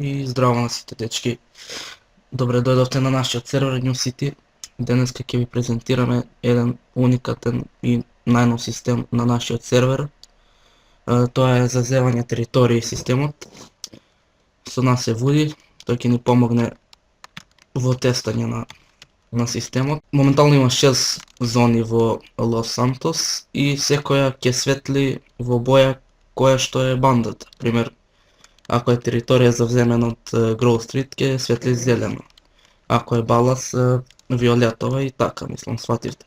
И здраво на сите дечки. Добре дојдовте на нашиот сервер New City. Денеска ќе ви презентираме еден уникатен и најнов систем на нашиот сервер. Тоа е за зевање територии системот. Со нас е Вуди, тој ќе ни помогне во тестање на системот. Моментално има 6 зони во Лос Сантос и секоја ќе светли во боја која што е бандата. Пример, ако е територија завземена од Гроу Стрит, ќе светли зелено. Ако е Балас, виолетова и така, мислам, свативте.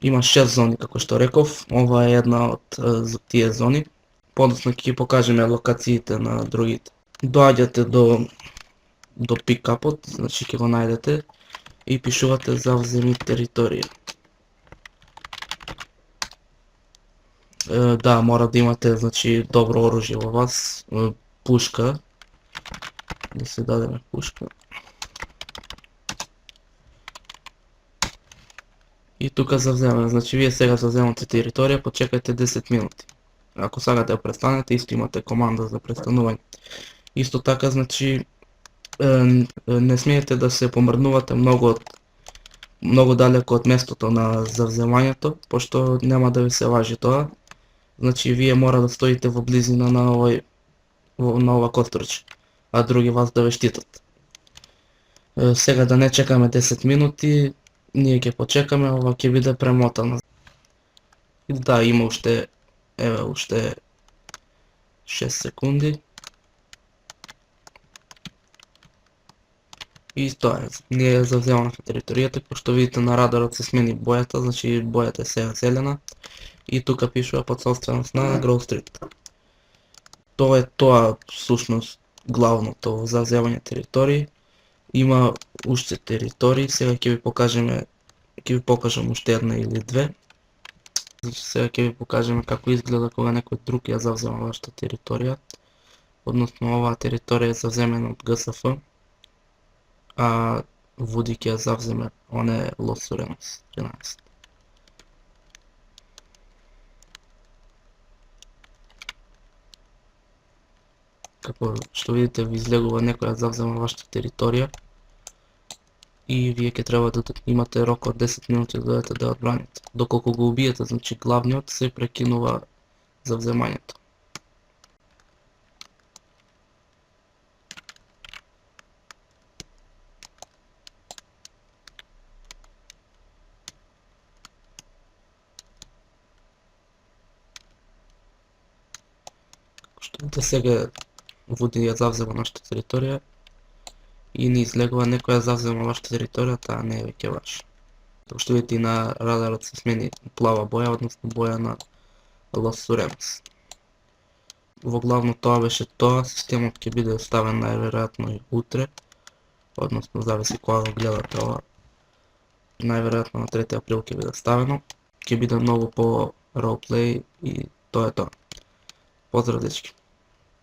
Има 6 зони, како што реков, ова е една од тие зони. Подоцна ќе ги покажеме локациите на другите. Доаѓате до пикапот, значи ќе го најдете и пишувате завземи територија. Да, мора да имате, значи, добро оружје во вас, пушка, да се дадеме пушка. И тука завземаме, значи вие сега завземате територија, почекајте 10 минути. Ако сакате да престанете, исто имате команда за престанување. Исто така, значи, не смеете да се помрднувате многу далеко од местото на завземањето, пошто нема да ви се важи тоа. Значи, вие мора да стоите во близина на ова кострче, а други вас да ве штитат. Сега да не чекаме 10 минути, ние ќе почекаме, ова ќе биде премотано. И да, има уште 6 секунди. И тоа е, ние завземаме територијата, кој што видите на радарот се смени бојата, значи бојата е сега зелена. И тука пишува под собственост на Гроу Стрит. Тоа е всушност главното за завземање територии. Има уште територии, сега ќе ви покажам уште една или две. Значи сега ќе ви покажеме како изгледа кога некој друг ја завзема вашата територија. Односно оваа територија е завземена од ГСФ, а Вуди ќе ја завземе, он е Лос Суремос 13. Како што видите, ви излегува некој ја завзема вашата територија и вие ќе треба да имате рок од 10 минути да додете да ја одбраните. Доколку го убиете, значи главниот, се прекинува завземањето. Што видите сега, Вуди ја завзема нашата територија и ни излегува некој ја завзема вашата територија, таа не е веќе ваша. Како што видите и на радарот се смени плава боја, односно боја на Лос Суремос. Во главно тоа беше тоа, системот ќе биде ставен најверојатно и утре, односно зависи кога го гледате ова. Најверојатно на 3 април ќе биде ставено, ќе биде многу по ролплей и тоа е тоа. Поздрав дечки!